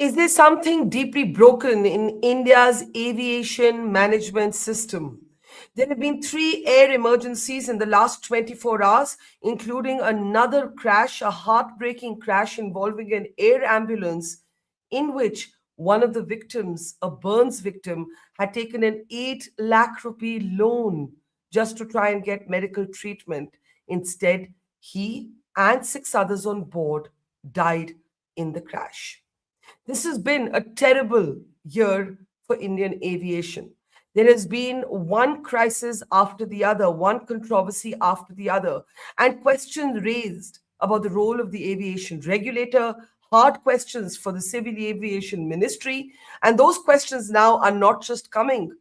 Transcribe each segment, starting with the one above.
Is there something deeply broken in India's aviation management system? There have been three air emergencies in the last 24 hours, including another crash, a heartbreaking crash involving an air ambulance in which one of the victims, a burns victim, had taken an 8 lakh rupee loan just to try and get medical treatment. Instead, he and six others on board died in the crash. This has been a terrible year for Indian aviation. There has been one crisis after the other, one controversy after the other, and questions raised about the role of the aviation regulator, hard questions for the Civil Aviation Ministry. And those questions now are not just coming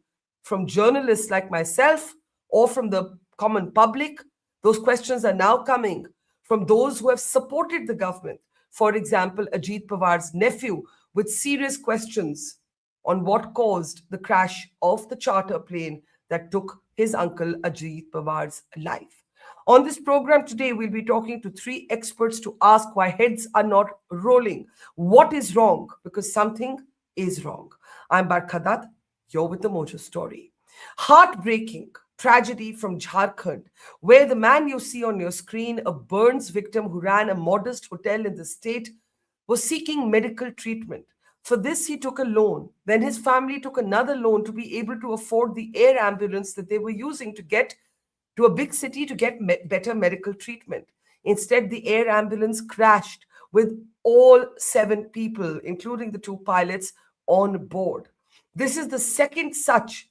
from journalists like myself or from the common public. Those questions are now coming from those who have supported the government. For example, Ajit Pawar's nephew, with serious questions on what caused the crash of the charter plane that took his uncle Ajit Pawar's life. On this program today, we'll be talking to three experts to ask why heads are not rolling. What is wrong? Because something is wrong. I'm Barkha. You're with the Mojo Story. Heartbreaking tragedy from Jharkhand, where the man you see on your screen, a burns victim who ran a modest hotel in the state, was seeking medical treatment. For this, he took a loan. Then his family took another loan to be able to afford the air ambulance that they were using to get to a big city to get better medical treatment. Instead, the air ambulance crashed with all seven people, including the two pilots, on board. This is the second such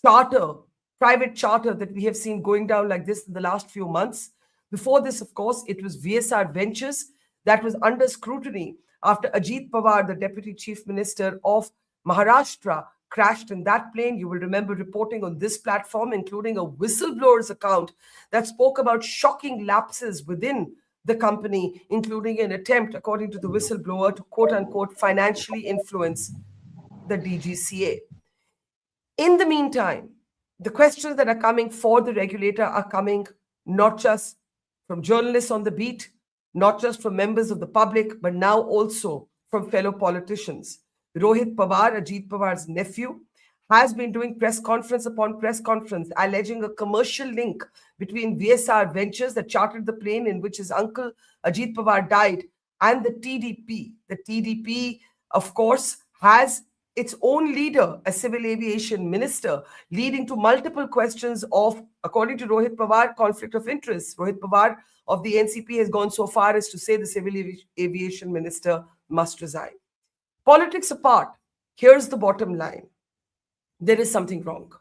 charter, private charter, that we have seen going down like this in the last few months. Before this, of course, it was VSR Ventures that was under scrutiny after Ajit Pawar, the Deputy Chief Minister of Maharashtra, crashed in that plane. You will remember reporting on this platform, including a whistleblower's account that spoke about shocking lapses within the company, including an attempt, according to the whistleblower, to quote-unquote financially influence the DGCA. In the meantime, the questions that are coming for the regulator are coming not just from journalists on the beat, not just from members of the public, but now also from fellow politicians. Rohit Pawar, Ajit Pawar's nephew, has been doing press conference upon press conference, alleging a commercial link between VSR Ventures that chartered the plane in which his uncle Ajit Pawar died and the TDP. The TDP, of course, has its own leader, a civil aviation minister, leading to multiple questions of, according to Rohit Pawar, conflict of interest. Rohit Pawar of the NCP has gone so far as to say the civil aviation minister must resign. Politics apart, here's the bottom line. There is something wrong.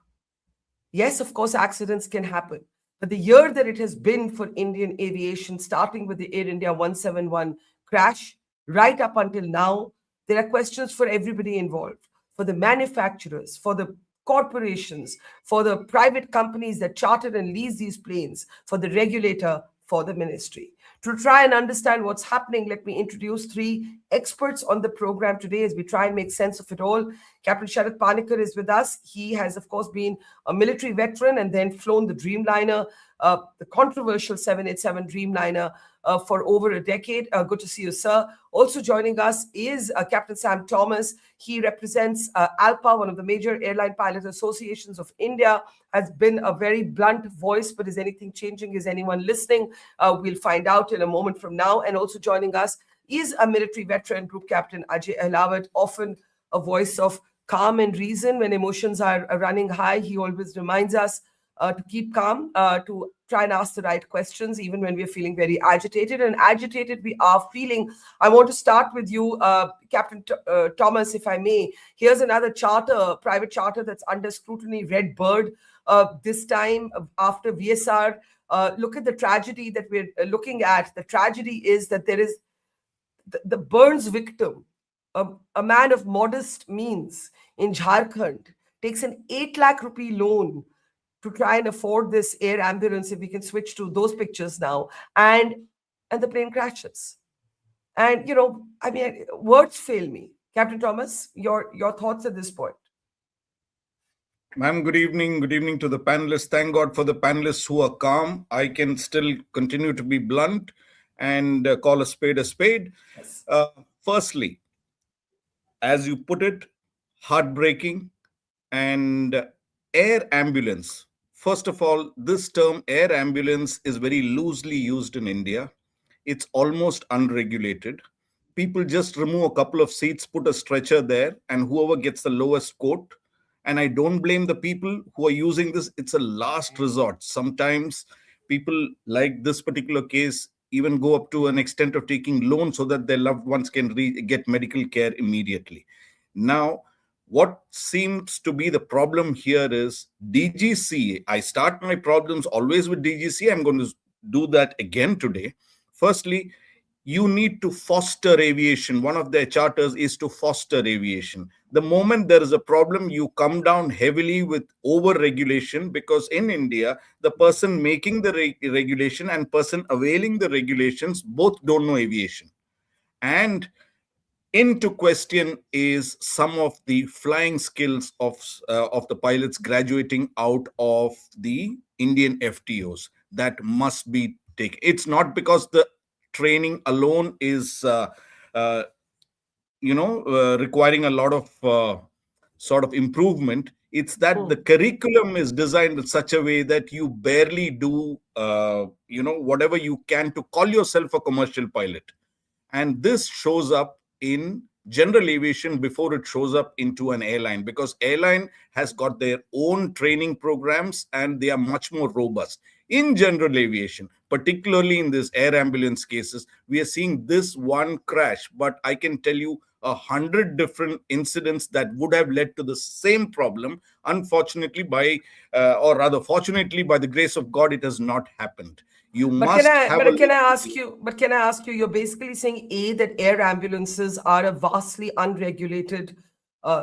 Yes, of course, accidents can happen. But the year that it has been for Indian aviation, starting with the Air India 171 crash, right up until now, there are questions for everybody involved, for the manufacturers, for the corporations, for the private companies that charter and lease these planes, for the regulator, for the ministry. To try and understand what's happening, let me introduce three experts on the program today as we try and make sense of it all. Captain Sharat Panikkar is with us. He has, of course, been a military veteran and then flown the Dreamliner, the controversial 787 Dreamliner, for over a decade. Good to see you, sir. Also joining us is Captain Sam Thomas. He represents ALPA, one of the major airline pilot associations of India, has been a very blunt voice, but is anything changing? Is anyone listening? We'll find out in a moment from now. And also joining us is a military veteran, Group Captain Ajay Ahlawat, often a voice of calm and reason when emotions are running high. He always reminds us to keep calm, to try and ask the right questions, even when we're feeling very agitated. And agitated we are feeling. I want to start with you, Captain Thomas, if I may. Here's another charter, private charter that's under scrutiny, Red Bird. This time after VSR, look at the tragedy that we're looking at. The tragedy is that there is the burns victim, a man of modest means in Jharkhand, takes an 8 lakh rupee loan to try and afford this air ambulance, if we can switch to those pictures now, and the plane crashes. And, I mean, words fail me. Captain Thomas, your thoughts at this point. Ma'am, good evening. Good evening to the panelists. Thank God for the panelists who are calm. I can still continue to be blunt and call a spade a spade. Yes. Firstly, as you put it, heartbreaking. And air ambulance. First of all, this term air ambulance is very loosely used in India. It's almost unregulated. People just remove a couple of seats, put a stretcher there, and whoever gets the lowest quote. And I don't blame the people who are using this. It's a last resort. Sometimes people, like this particular case, even go up to an extent of taking loans so that their loved ones can get medical care immediately. Now, what seems to be the problem here is DGCA. I start my problems always with DGCA. I'm going to do that again today. Firstly, you need to foster aviation. One of their charters is to foster aviation. The moment there is a problem, you come down heavily with over regulation, because in India, the person making the regulation and person availing the regulations both don't know aviation. And into question is some of the flying skills of the pilots graduating out of the Indian FTOs that must be taken. It's not because the training alone is uh, requiring a lot of sort of improvement. It's that the curriculum is designed in such a way that you barely do whatever you can to call yourself a commercial pilot. And this shows up in general aviation before it shows up into an airline, because airline has got their own training programs and they are much more robust. In general aviation, particularly in this air ambulance cases, we are seeing this one crash, but I can tell you 100 different incidents that would have led to the same problem. Unfortunately, or rather fortunately, by the grace of God, it has not happened. You But can must I have a but can I look. ask you but can I ask you, you're basically saying A, that air ambulances are a vastly unregulated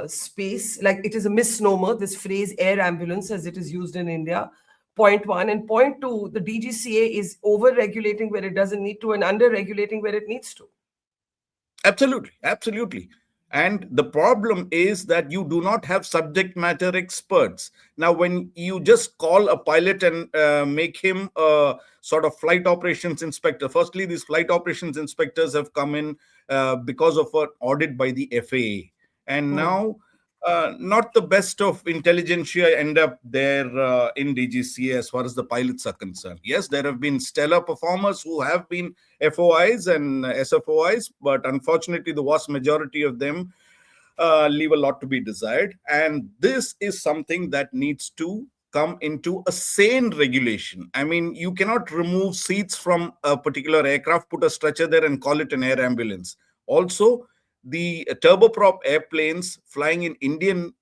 space. Like, it is a misnomer, this phrase air ambulance as it is used in India. Point one. And point two, the DGCA is over regulating where it doesn't need to and under regulating where it needs to. Absolutely, absolutely. And the problem is that you do not have subject matter experts. Now, when you just call a pilot and make him a sort of flight operations inspector, firstly, these flight operations inspectors have come in because of an audit by the FAA. And now, not the best of intelligentsia end up there in DGCA as far as the pilots are concerned. Yes, there have been stellar performers who have been FOIs and SFOIs, but unfortunately, the vast majority of them leave a lot to be desired. And this is something that needs to come into a sane regulation. I mean, you cannot remove seats from a particular aircraft, put a stretcher there, and call it an air ambulance. Also, the turboprop airplanes flying in Indian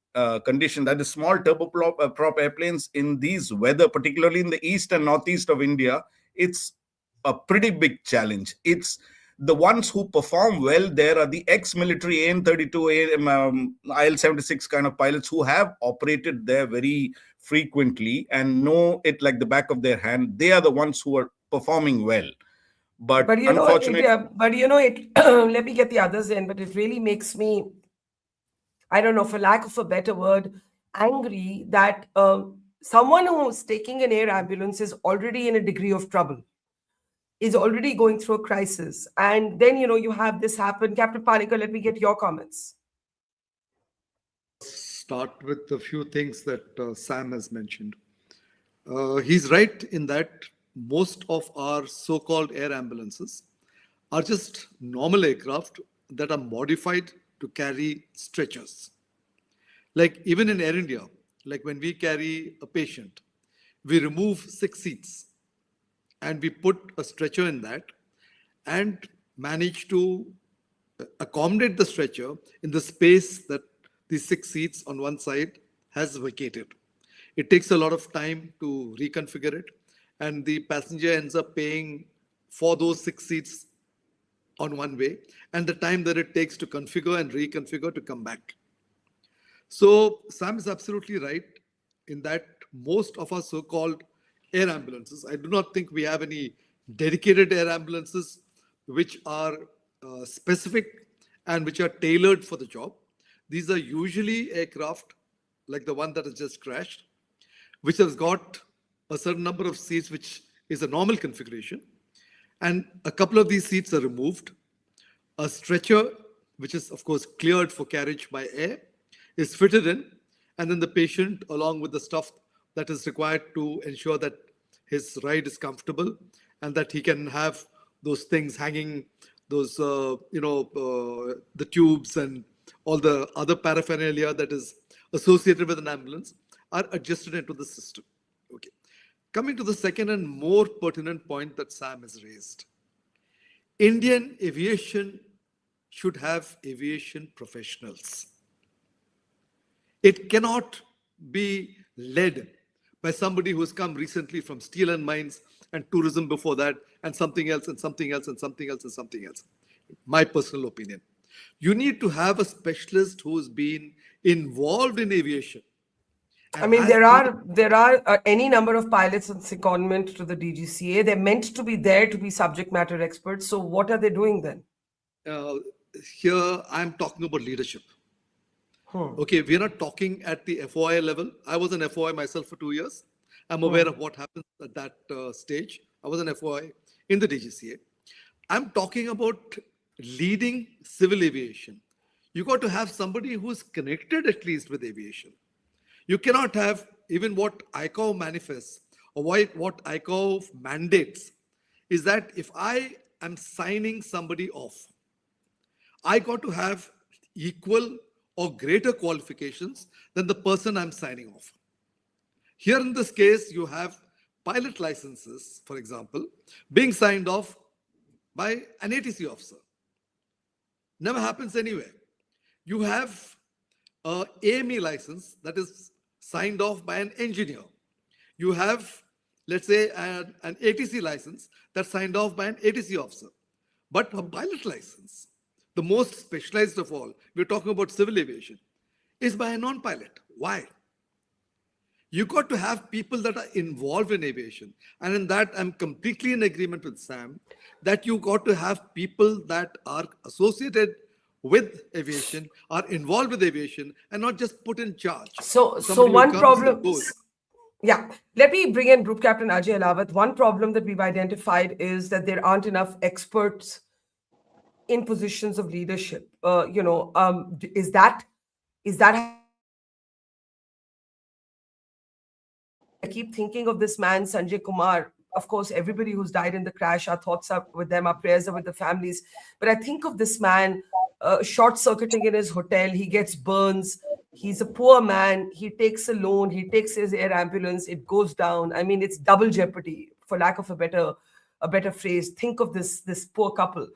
condition, that is small turboprop airplanes in these weather, particularly in the east and northeast of India, it's a pretty big challenge. It's the ones who perform well there are the ex-military AN-32, IL-76 kind of pilots who have operated there very frequently and know it like the back of their hand. They are the ones who are performing well. But But unfortunately, it let me get the others in, but it really makes me, I don't know, for lack of a better word, angry that someone who's taking an air ambulance is already in a degree of trouble, is already going through a crisis. And then, you have this happen. Captain Panikar, let me get your comments. Start with a few things that Sam has mentioned. He's right in that most of our so-called air ambulances are just normal aircraft that are modified to carry stretchers. Like even in Air India, like when we carry a patient, we remove 6 seats and we put a stretcher in that and manage to accommodate the stretcher in the space that the 6 seats on one side has vacated. It takes a lot of time to reconfigure it, and the passenger ends up paying for those 6 seats on one way and the time that it takes to configure and reconfigure to come back. So Sam is absolutely right in that most of our so-called air ambulances, I do not think we have any dedicated air ambulances which are specific and which are tailored for the job. These are usually aircraft like the one that has just crashed, which has got a certain number of seats, which is a normal configuration. And a couple of these seats are removed. A stretcher which is of course cleared for carriage by air, is fitted in, and then the patient, along with the stuff that is required to ensure that his ride is comfortable and that he can have those things hanging, those the tubes and all the other paraphernalia that is associated with an ambulance, are adjusted into the system. Okay. Coming to the second and more pertinent point that Sam has raised, Indian aviation should have aviation professionals. It cannot be led by somebody who has come recently from steel and mines and tourism before that, and something else and something else and something else and something else. My personal opinion. You need to have a specialist who's been involved in aviation. I mean, there are any number of pilots on secondment to the DGCA. They're meant to be there to be subject matter experts. So what are they doing then? Here, I'm talking about leadership. Okay, we're not talking at the FOI level. I was an FOI myself for 2 years. I'm aware of what happens at that stage. I was an FOI in the DGCA. I'm talking about leading civil aviation. You got to have somebody who's connected at least with aviation. You cannot have even what ICAO manifests or what ICAO mandates is that if I am signing somebody off, I got to have equal or greater qualifications than the person I'm signing off. Here in this case, you have pilot licenses, for example, being signed off by an ATC officer. Never happens anywhere. You have a AME license that is signed off by an engineer. You have, let's say, an ATC license that's signed off by an ATC officer. But a pilot license, the most specialized of all, we're talking about civil aviation, is by a non-pilot. Why? You got to have people that are involved in aviation. And in that, I'm completely in agreement with Sam, that you got to have people that are associated with aviation, are involved with aviation, and not just put in charge. So one problem, yeah, let me bring in Group Captain Ajay Alawat. One problem that we've identified is that there aren't enough experts in positions of leadership. Is that I keep thinking of this man, Sanjay Kumar. Of course, everybody who's died in the crash, our thoughts are with them, our prayers are with the families. But I think of this man short-circuiting in his hotel. He gets burns. He's a poor man. He takes a loan. He takes his air ambulance. It goes down. I mean, it's double jeopardy, for lack of a better phrase. Think of this poor couple.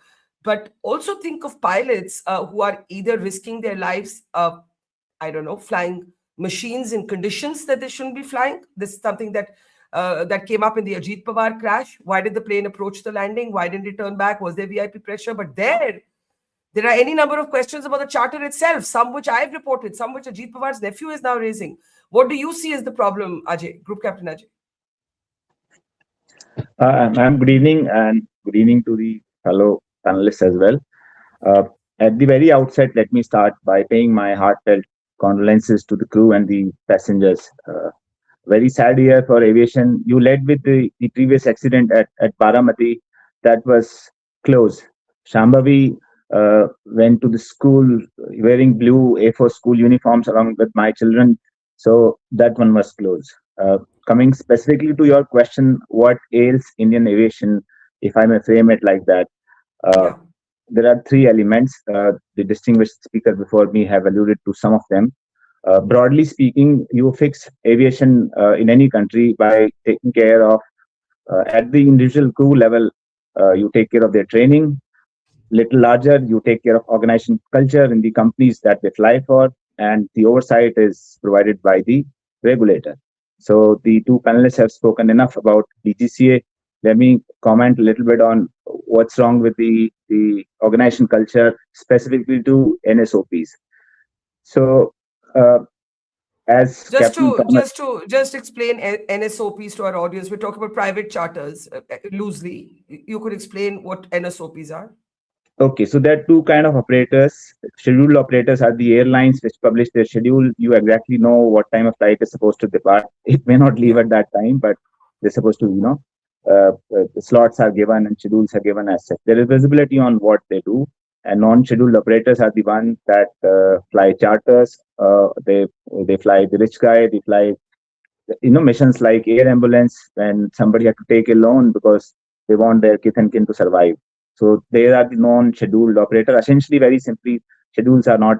But also think of pilots who are either risking their lives, flying machines in conditions that they shouldn't be flying. This is something that came up in the Ajit Pawar crash. Why did the plane approach the landing? Why didn't it turn back? Was there VIP pressure? But there are any number of questions about the charter itself, some which I've reported, some which Ajit Pawar's nephew is now raising. What do you see as the problem, Ajay, Group Captain Ajay? Ma'am, good evening, and good evening to the fellow panelists as well. At the very outset, let me start by paying my heartfelt condolences to the crew and the passengers. Very sad year for aviation. You led with the previous accident at Baramati. That was close. Shambhavi went to the school wearing blue A4 school uniforms along with my children. So that one was close. Coming specifically to your question, what ails Indian aviation, if I may frame it like that? There are three elements. The distinguished speaker before me have alluded to some of them. Broadly speaking, you fix aviation in any country by taking care of, at the individual crew level, you take care of their training. Little larger, you take care of organization culture in the companies that they fly for, and the oversight is provided by the regulator. So the two panelists have spoken enough about DGCA. Let me comment a little bit on what's wrong with the organization culture, specifically to NSOPs. So, just explain NSOPs to our audience. We're talking about private charters loosely. You could explain what NSOPs are. Okay, so there are two kind of operators. Scheduled operators are the airlines which publish their schedule. You exactly know what time a flight is supposed to depart. It may not leave at that time, but they're supposed to, the slots are given and schedules are given as such. There is visibility on what they do. And non-scheduled operators are the ones that fly charters. They fly the rich guy. They fly missions like air ambulance when somebody had to take a loan because they want their kith and kin to survive. So they are the non-scheduled operator. Essentially, very simply, schedules are not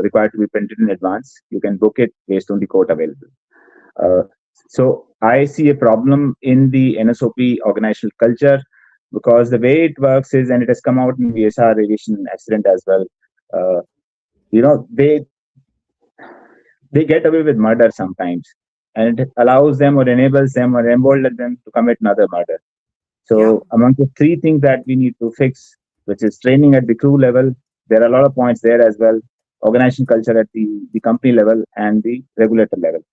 required to be printed in advance. You can book it based on the quote available. Uh, so I see a problem in the NSOP organizational culture because the way it works is, and it has come out in VSR aviation accident as well. Uh, they get away with murder sometimes, and it allows them or enables them or emboldens them to commit another murder. Yeah. So among the three things that we need to fix, which is training at the crew level, there are a lot of points there as well. Organization culture at the company level and the regulator level.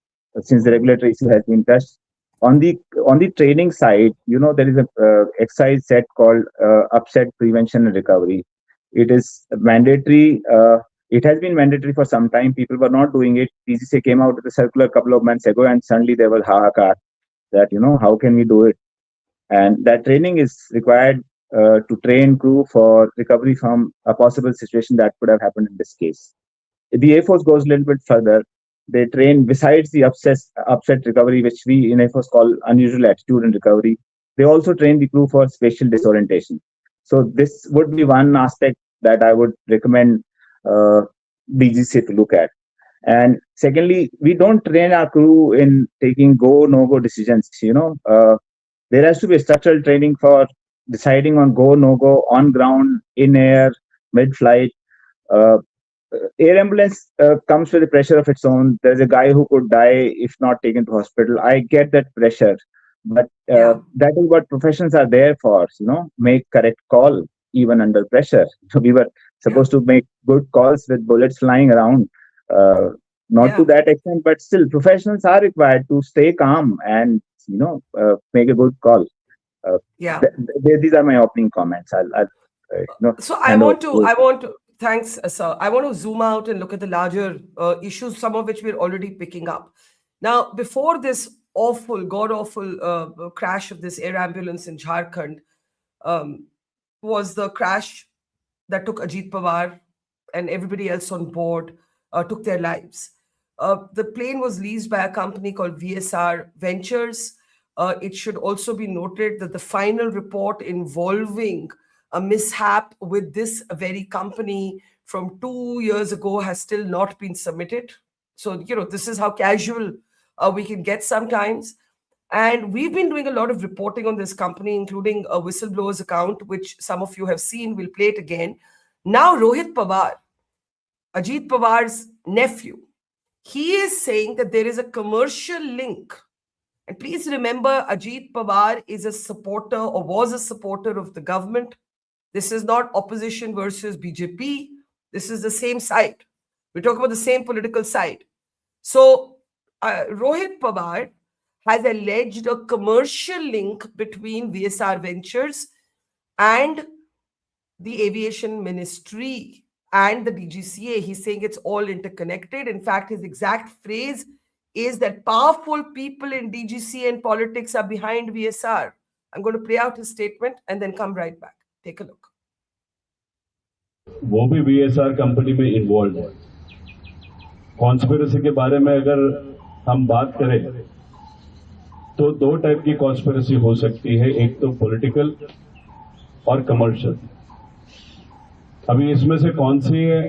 Since the regulatory issue has been touched, on the training side, there is a exercise set called upset prevention and recovery. It is mandatory. It has been mandatory for some time. People were not doing it. DGCA came out with a circular a couple of months ago, and suddenly there was haha that how can we do it? And that training is required to train crew for recovery from a possible situation that could have happened in this case. The Air Force goes a little bit further. They train besides the upset recovery, which we in Air Force call unusual attitude and recovery. They also train the crew for spatial disorientation. So this would be one aspect that I would recommend DGCA to look at. And secondly, we don't train our crew in taking go no go decisions. There has to be a structural training for deciding on go no go on ground, in air, mid flight. Uh, Air ambulance comes with a pressure of its own. There's a guy who could die if not taken to hospital. I get that pressure, but Yeah. that is what professions are there for. Make correct call even under pressure. So we were supposed to make good calls with bullets flying around. Not to Yeah. that extent, but still, professionals are required to stay calm and make a good call. Uh, Yeah. these are my opening comments. I'll So hand over I to. want to, thanks, sir. I want to zoom out and look at the larger issues, some of which we're already picking up. Now, before this awful, god awful crash of this air ambulance in Jharkhand, um, was the crash that took Ajit Pawar and everybody else on board, took their lives. The plane was leased by a company called VSR Ventures. It should also be noted that the final report involving a mishap with this very company from 2 years ago has still not been submitted. So, this is how casual we can get sometimes. And we've been doing a lot of reporting on this company, including a whistleblower's account, which some of you have seen. We'll play it again. Now, Rohit Pawar, Ajit Pawar's nephew, he is saying that there is a commercial link. And please remember, Ajit Pawar is a supporter or was a supporter of the government. This is not opposition versus BJP. This is the same side. We're talking about the same political side. So, Rohit Pawar has alleged a commercial link between VSR Ventures and the Aviation Ministry and the DGCA. He's saying it's all interconnected. In fact, his exact phrase is that powerful people in DGCA and politics are behind VSR. I'm going to play out his statement and then come right back. Take a look. वो भी VSR company में involve है। Conspiracy के बारे में अगर हम बात करें तो दो टाइप की कॉन्स्पिरेसी हो सकती है, एक तो पॉलिटिकल और कमर्शियल। अभी इसमें से कौन सी है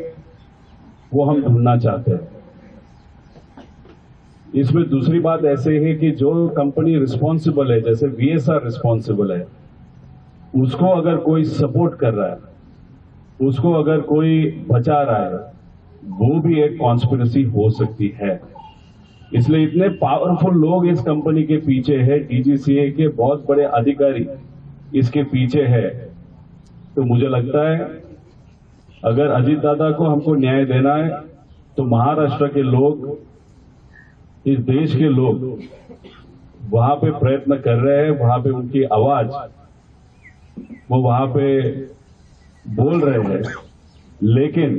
वो हम ढूंढना चाहते हैं। इसमें दूसरी बात ऐसे है कि जो कंपनी रिस्पॉन्सिबल है, जैसे VSR रिस्पॉन्सिबल है, उसको अगर कोई सपोर्ट कर रहा है, उसको अगर कोई बचा रहा है, वो भी एक कॉन्स्पिरेसी हो सकती है। इसलिए इतने पावरफुल लोग इस कंपनी के पीछे है, DGCA के बहुत बड़े अधिकारी इसके पीछे है। तो मुझे लगता है अगर अजीत दादा को हमको न्याय देना है तो महाराष्ट्र के लोग, इस देश के लोग वहां पे प्रयत्न कर रहे हैं, वहां पे उनकी आवाज वो वहां पे बोल रहे हैं। लेकिन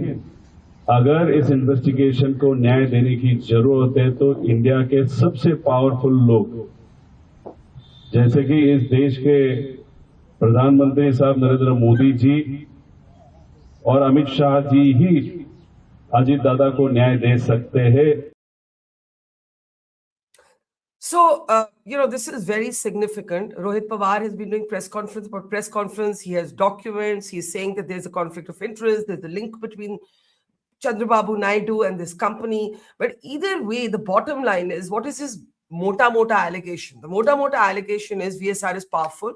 अगर इस इन्वेस्टिगेशन को न्याय देने की जरूरत है तो इंडिया के सबसे पावरफुल लोग, जैसे कि इस देश के प्रधानमंत्री साहब नरेंद्र मोदी जी, और अमित शाह जी ही अजीत दादा को न्याय दे सकते हैं. So, this is very significant. Rohit Pawar has been doing press conference about press conference. He has documents. He's saying that there's a conflict of interest. There's a link between Chandrababu Naidu and this company. But either way, the bottom line is, what is his mota allegation? The mota allegation is VSR is powerful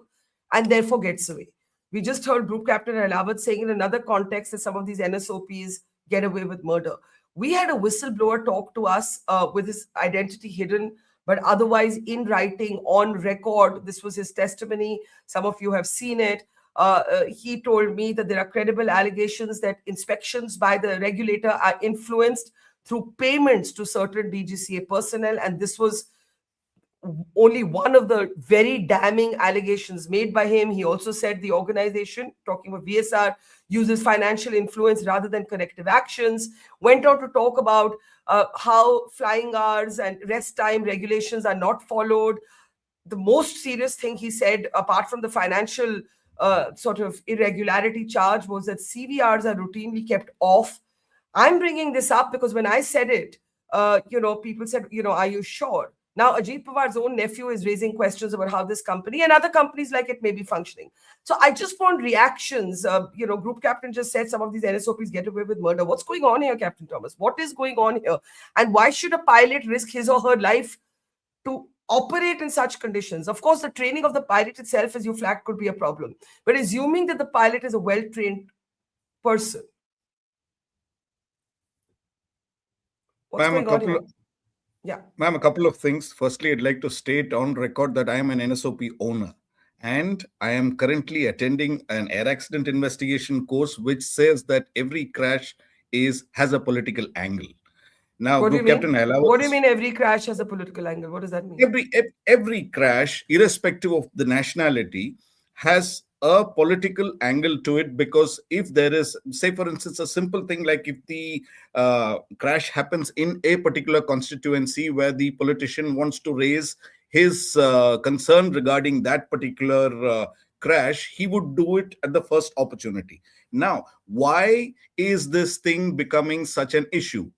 and therefore gets away. We just heard Group Captain Halawat saying in another context that some of these NSOPs get away with murder. We had a whistleblower talk to us with his identity hidden, but otherwise in writing, on record. This was his testimony. Some of you have seen it. He told me that there are credible allegations that inspections by the regulator are influenced through payments to certain DGCA personnel, and this was only one of the very damning allegations made by him. He also said the organization, talking about VSR, uses financial influence rather than corrective actions. Went on to talk about how flying hours and rest time regulations are not followed. The most serious thing he said, apart from the financial sort of irregularity charge, was that CVRs are routinely kept off. I'm bringing this up because when I said it, people said, are you sure? Now, Ajit Pawar's own nephew is raising questions about how this company and other companies like it may be functioning. So I just want reactions. Group captain just said some of these NSOPs get away with murder. What's going on here, Captain Thomas? What is going on here? And why should a pilot risk his or her life to operate in such conditions? Of course, the training of the pilot itself, as you flagged, could be a problem. But assuming that the pilot is a well-trained person, what's going on here? Yeah. Ma'am, a couple of things. Firstly, I'd like to state on record that I am an NSOP owner and I am currently attending an air accident investigation course which says that every crash has a political angle. Now, What do you Group Captain mean? Halawat, What do you mean every crash has a political angle? What does that mean? every crash, irrespective of the nationality, has a political angle to it, because if there is, say for instance, a simple thing like if the crash happens in a particular constituency where the politician wants to raise his concern regarding that particular crash, he would do it at the first opportunity. Now, why is this thing becoming such an issue?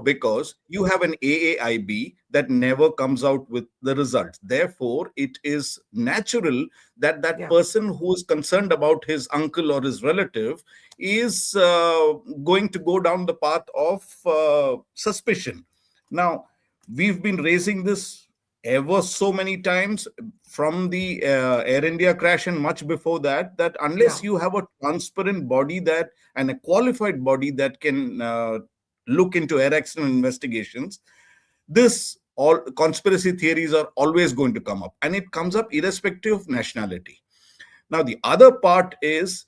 Because you have an AAIB that never comes out with the results. Therefore, it is natural that person who is concerned about his uncle or his relative is going to go down the path of suspicion. Now, we've been raising this ever so many times from the Air India crash and much before that, that unless you have a transparent body and a qualified body that can look into air accident investigations, all conspiracy theories are always going to come up, and it comes up irrespective of nationality. Now, the other part is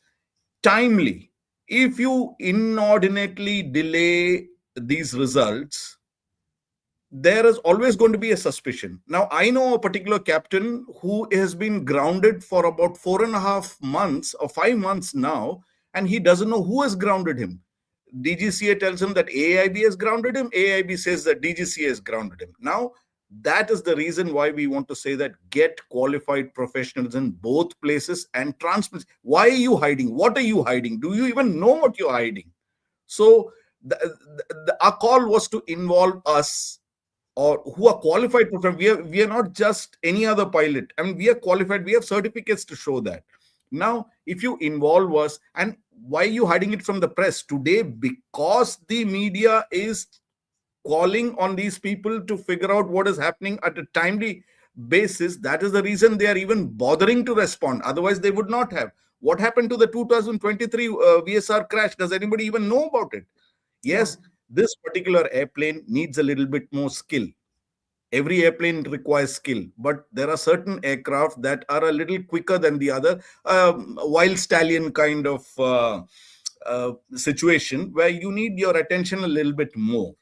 timely. If you inordinately delay these results, there is always going to be a suspicion. Now, I know a particular captain who has been grounded for about 4.5 months or 5 months now, and he doesn't know who has grounded him. DGCA tells him that AIB has grounded him. AIB says that DGCA has grounded him. Now, that is the reason why we want to say that get qualified professionals in both places and transparency. Why are you hiding? What are you hiding? Do you even know what you're hiding? So our call was to involve us, or who are qualified professionals. We are not just any other pilot. I mean, we are qualified. We have certificates to show that. Now, if you involve us, and why are you hiding it from the press today? Because the media is calling on these people to figure out what is happening at a timely basis. That is the reason they are even bothering to respond. Otherwise, they would not have. What happened to the 2023 VSR crash? Does anybody even know about it? Yes, this particular airplane needs a little bit more skill. Every airplane requires skill, but there are certain aircraft that are a little quicker than the other, wild stallion kind of situation where you need your attention a little bit more,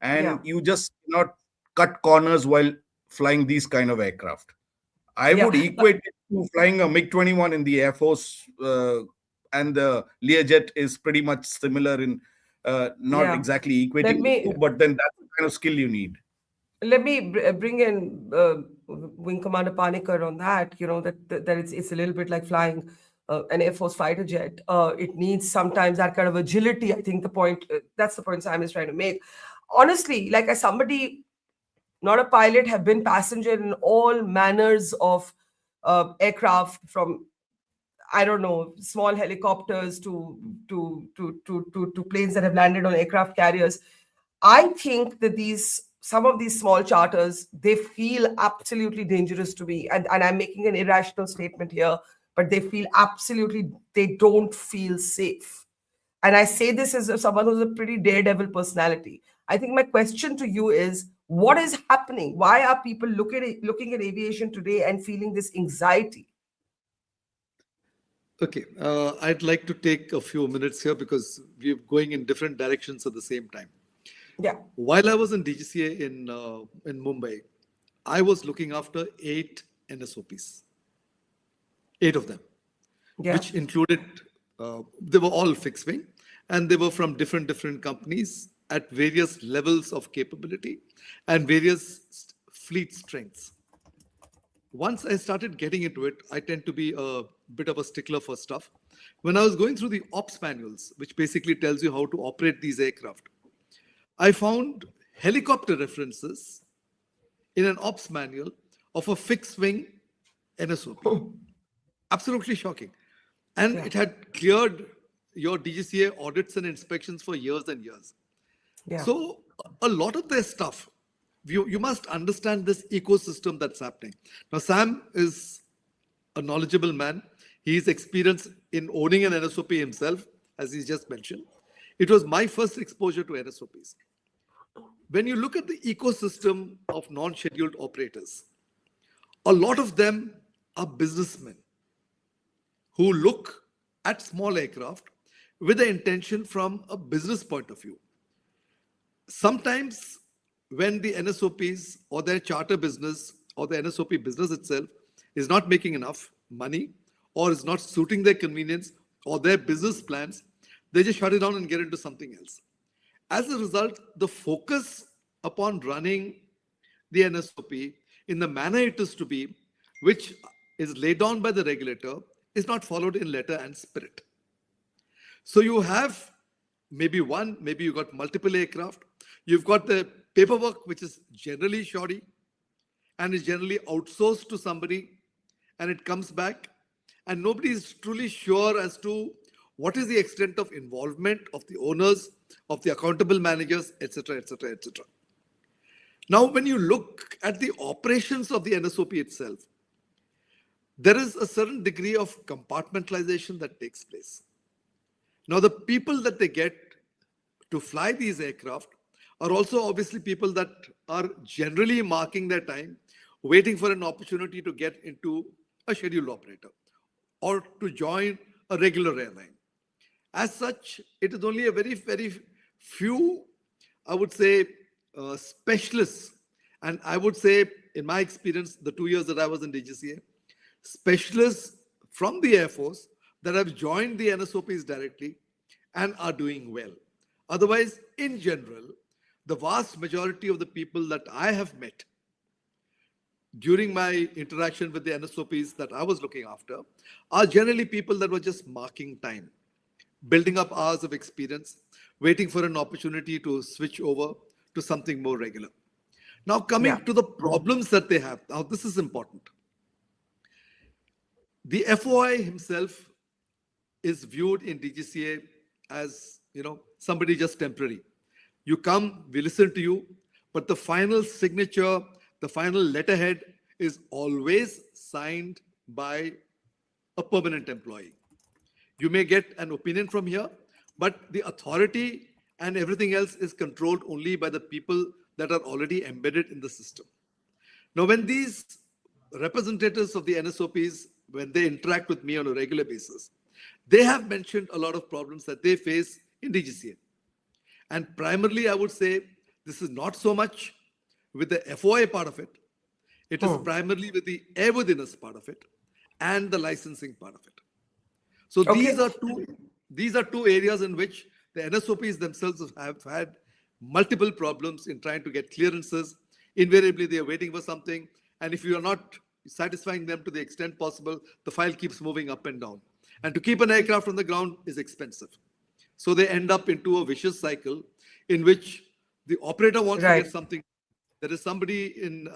and you just cannot cut corners while flying these kind of aircraft. I would equate it to flying a MiG-21 in the Air Force, and the Learjet is pretty much similar in not exactly equating the two, but then that's the kind of skill you need. Let me bring in Wing Commander Panikkar on that. That it's a little bit like flying an Air Force fighter jet. It needs sometimes that kind of agility. I think that's the point Sam is trying to make. Honestly, like as somebody, not a pilot, have been passenger in all manners of aircraft, from I don't know, small helicopters to planes that have landed on aircraft carriers. I think that some of these small charters, they feel absolutely dangerous to me. And I'm making an irrational statement here, but they don't feel safe. And I say this as someone who's a pretty daredevil personality. I think my question to you is, what is happening? Why are people looking at aviation today and feeling this anxiety? Okay, I'd like to take a few minutes here because we're going in different directions at the same time. Yeah. While I was in DGCA in Mumbai, I was looking after 8 NSOPs, 8 of them, Yeah. which included, they were all fixed wing, and they were from different companies at various levels of capability and various fleet strengths. Once I started getting into it, I tend to be a bit of a stickler for stuff. When I was going through the ops manuals, which basically tells you how to operate these aircraft, I found helicopter references in an ops manual of a fixed wing NSOP. Absolutely shocking. And it had cleared your DGCA audits and inspections for years and years. Yeah. So a lot of their stuff, you must understand this ecosystem that's happening. Now, Sam is a knowledgeable man. He's experienced in owning an NSOP himself, as he's just mentioned. It was my first exposure to NSOPs. When you look at the ecosystem of non-scheduled operators, a lot of them are businessmen who look at small aircraft with the intention from a business point of view. Sometimes when the NSOPs or their charter business or the NSOP business itself is not making enough money or is not suiting their convenience or their business plans, they just shut it down and get into something else. As a result, the focus upon running the NSOP in the manner it is to be, which is laid down by the regulator, is not followed in letter and spirit. So you have maybe you got multiple aircraft, you've got the paperwork, which is generally shoddy and is generally outsourced to somebody, and it comes back, and nobody is truly sure as to what is the extent of involvement of the owners, of the accountable managers, etc., etc., etc. Now, when you look at the operations of the NSOP itself, there is a certain degree of compartmentalization that takes place. Now, the people that they get to fly these aircraft are also obviously people that are generally marking their time, waiting for an opportunity to get into a scheduled operator or to join a regular airline. As such, it is only a very, very few, I would say, specialists. And I would say, in my experience, the 2 years that I was in DGCA, specialists from the Air Force that have joined the NSOPs directly and are doing well. Otherwise, in general, the vast majority of the people that I have met during my interaction with the NSOPs that I was looking after are generally people that were just marking time, building up hours of experience, waiting for an opportunity to switch over to something more regular. Now, coming to the problems that they have. Now, this is important. The FOI himself is viewed in DGCA as, somebody just temporary. You come, we listen to you, but the final signature, the final letterhead is always signed by a permanent employee. You may get an opinion from here, but the authority and everything else is controlled only by the people that are already embedded in the system. Now, when these representatives of the NSOPs, when they interact with me on a regular basis, they have mentioned a lot of problems that they face in DGCA. And primarily, I would say this is not so much with the FOI part of it. It is primarily with the airworthiness part of it and the licensing part of it. So these are two areas in which the NSOPs themselves have had multiple problems in trying to get clearances. Invariably, they are waiting for something. And if you are not satisfying them to the extent possible, the file keeps moving up and down. And to keep an aircraft on the ground is expensive. So they end up into a vicious cycle in which the operator wants to Right. get something. There is somebody in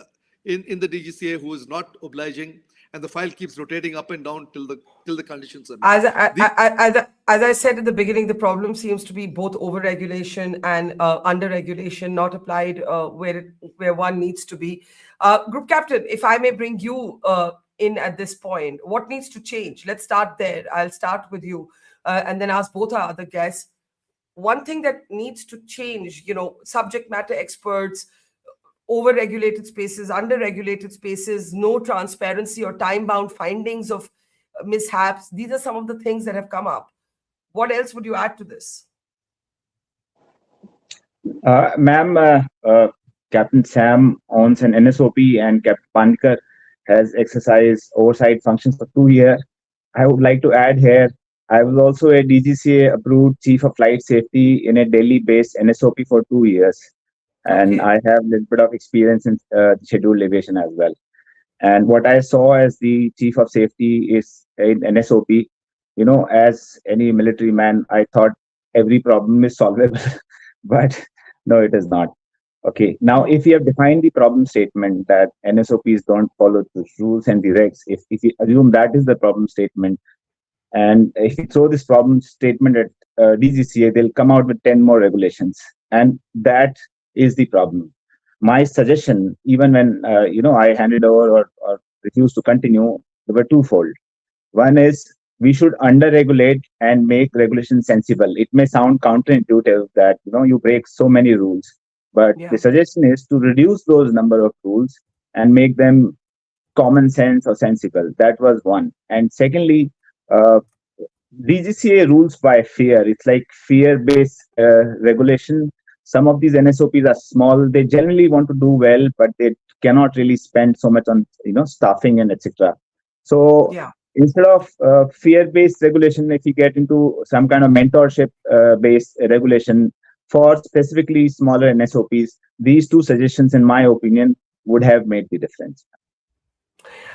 the DGCA who is not obliging, and the file keeps rotating up and down till the conditions are met. As I said at the beginning, the problem seems to be both over-regulation and under-regulation, not applied where one needs to be. Group Captain, if I may bring you in at this point, what needs to change? Let's start there. I'll start with you and then ask both our other guests. One thing that needs to change, subject matter experts, over-regulated spaces, under-regulated spaces, no transparency or time-bound findings of mishaps. These are some of the things that have come up. What else would you add to this? Ma'am, Captain Sam owns an NSOP and Captain Pankar has exercised oversight functions for 2 years. I would like to add here, I was also a DGCA approved Chief of Flight Safety in a Delhi-based NSOP for 2 years. And I have a little bit of experience in scheduled aviation as well. And what I saw as the Chief of Safety is in NSOP, as any military man, I thought every problem is solvable, but no, it is not. Okay, now if you have defined the problem statement that NSOPs don't follow the rules and the regs, if you assume that is the problem statement, and if you throw this problem statement at DGCA, they'll come out with 10 more regulations. And that is the problem. My suggestion, even when I handed over or refused to continue, they were twofold. One is we should under-regulate and make regulation sensible. It may sound counterintuitive that you break so many rules, but the suggestion is to reduce those number of rules and make them common sense or sensible. That was one. And secondly, DGCA rules by fear. It's like fear-based regulation. Some of these NSOPs are small. They generally want to do well, but they cannot really spend so much on staffing and etc. So instead of fear-based regulation, if you get into some kind of mentorship-based regulation for specifically smaller NSOPs, these two suggestions, in my opinion, would have made the difference.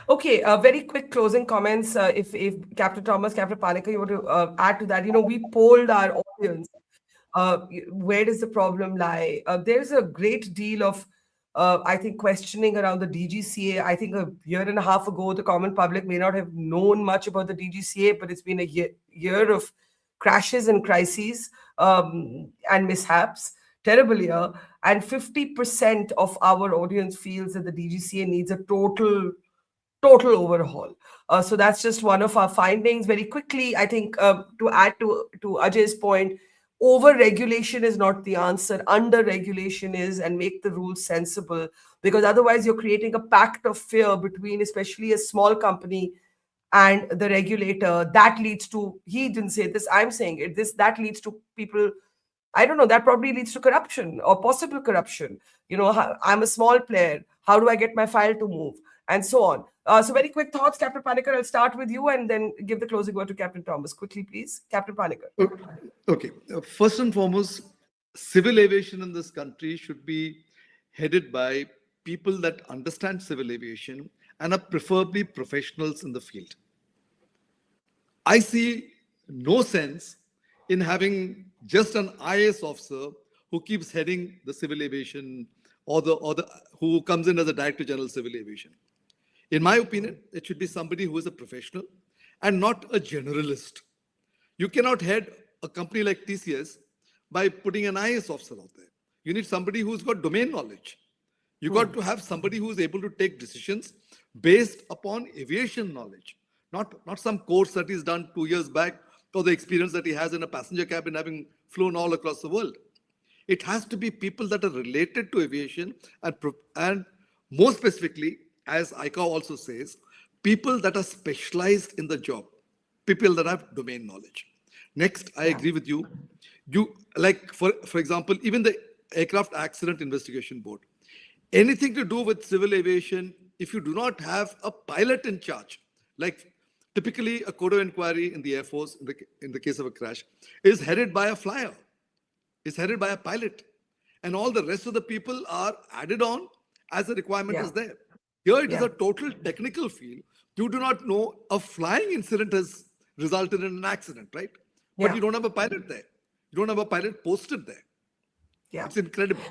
Okay, very quick closing comments. If Captain Thomas, Captain Panikar, you want to add to that? We polled our audience. Where does the problem lie? There's a great deal of, I think, questioning around the DGCA. I think a year and a half ago, the common public may not have known much about the DGCA, but it's been a year of crashes and crises and mishaps, terrible year. And 50% of our audience feels that the DGCA needs a total overhaul. So that's just one of our findings. Very quickly, I think to add to Ajay's point, over-regulation is not the answer. Under-regulation is, and make the rules sensible, because otherwise you're creating a pact of fear between especially a small company and the regulator. That leads to, he didn't say this, I'm saying it, that leads to people, I don't know, that probably leads to corruption or possible corruption. I'm a small player. How do I get my file to move? And so on. So very quick thoughts, Captain Panikar. I'll start with you and then give the closing word to Captain Thomas. Quickly, please. Captain Panikar. Okay. First and foremost, civil aviation in this country should be headed by people that understand civil aviation and are preferably professionals in the field. I see no sense in having just an IAS officer who keeps heading the civil aviation or the who comes in as a Director General Civil Aviation. In my opinion, it should be somebody who is a professional and not a generalist. You cannot head a company like TCS by putting an IAS officer out there. You need somebody who's got domain knowledge. You got to have somebody who's able to take decisions based upon aviation knowledge, not some course that he's done 2 years back or the experience that he has in a passenger cabin having flown all across the world. It has to be people that are related to aviation and more specifically, as ICAO also says, people that are specialized in the job, people that have domain knowledge. Next, I agree with you. Like, for example, even the Aircraft Accident Investigation Board, anything to do with civil aviation, if you do not have a pilot in charge, like typically a code of inquiry in the Air Force, in the case of a crash, is headed by a flyer, is headed by a pilot, and all the rest of the people are added on as the requirement is there. Here it is a total technical field. You do not know a flying incident has resulted in an accident, right? Yeah. But you don't have a pilot there. You don't have a pilot posted there. Yeah. It's incredible.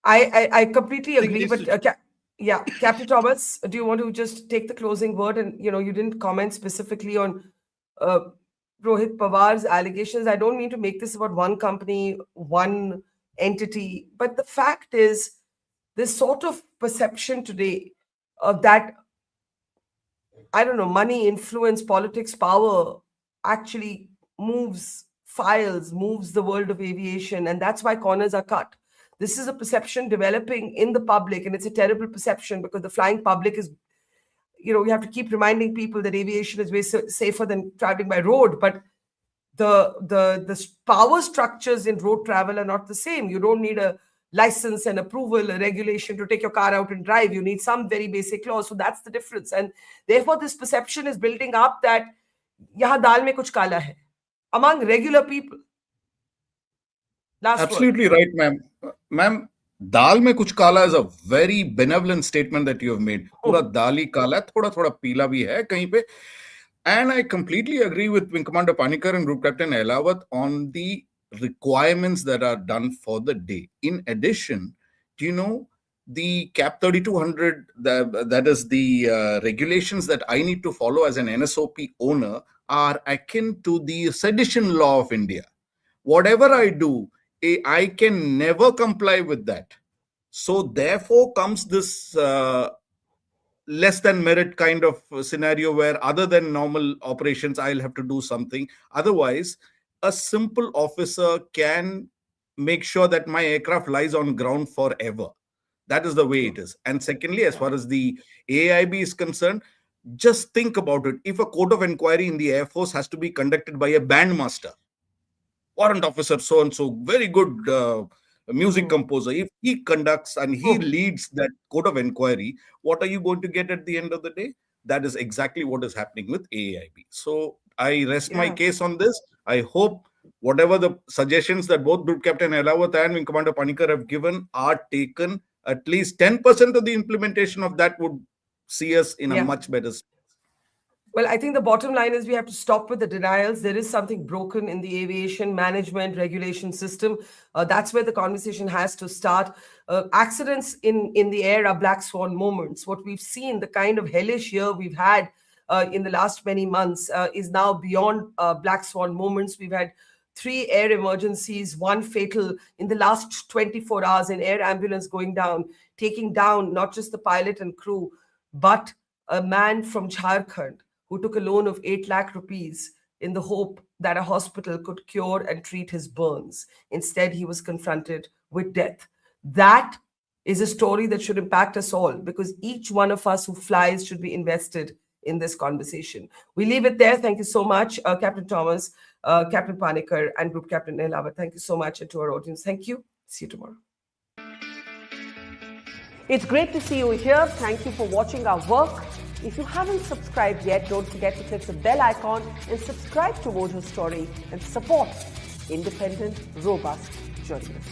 I completely agree. needs But yeah, Captain Thomas, do you want to just take the closing word? And you didn't comment specifically on Rohit Pawar's allegations. I don't mean to make this about one company, one entity, but the fact is, this sort of perception today that, I don't know, money, influence, politics, power actually moves files, moves the world of aviation, and that's why corners are cut. This is a perception developing in the public, and it's a terrible perception because the flying public is, you have to keep reminding people that aviation is way safer than traveling by road, but the power structures in road travel are not the same. You don't need a license and approval, a regulation to take your car out and drive. You need some very basic laws. So that's the difference. And therefore, this perception is building up that yahan dal mein kuch kala hai among regular people. Last Absolutely word. right, ma'am. Ma'am, dal mein kuch kala is a very benevolent statement that you have made. Pura dal hi kala hai, thoda thoda peela bhi hai kahin pe. And I completely agree with Wing Commander Panikkar and Group Captain Elawat on the requirements that are done for the day. In addition, the CAP 3200, that is the regulations that I need to follow as an NSOP owner, are akin to the sedition law of India. Whatever I do, I can never comply with that. So therefore comes this less than merit kind of scenario where other than normal operations, I'll have to do something. Otherwise, a simple officer can make sure that my aircraft lies on ground forever. That is the way it is. And secondly, as far as the AIB is concerned, just think about it. If a court of inquiry in the Air Force has to be conducted by a bandmaster, warrant officer so-and-so, very good music composer, if he conducts and he leads that court of inquiry, what are you going to get at the end of the day? That is exactly what is happening with AIB. So I rest my case on this. I hope whatever the suggestions that both Group Captain Elawat and Wing Commander Panikkar have given are taken. At least 10% of the implementation of that would see us in a much better space. Well, I think the bottom line is we have to stop with the denials. There is something broken in the aviation management regulation system. That's where the conversation has to start. Accidents in the air are black swan moments. What we've seen, the kind of hellish year we've had in the last many months is now beyond black swan moments. We've had 3 air emergencies, 1 fatal in the last 24 hours, an air ambulance going down, taking down not just the pilot and crew, but a man from Jharkhand who took a loan of 8 lakh rupees in the hope that a hospital could cure and treat his burns. Instead, he was confronted with death. That is a story that should impact us all, because each one of us who flies should be invested in this conversation. We leave it there. Thank you so much, Captain Thomas, Captain Panikkar, and Group Captain Elawat. Thank you so much, and to our audience, thank you. See you tomorrow. It's great to see you here. Thank you for watching our work. If you haven't subscribed yet, don't forget to click the bell icon and subscribe to Mojo Story and support independent, robust journalism.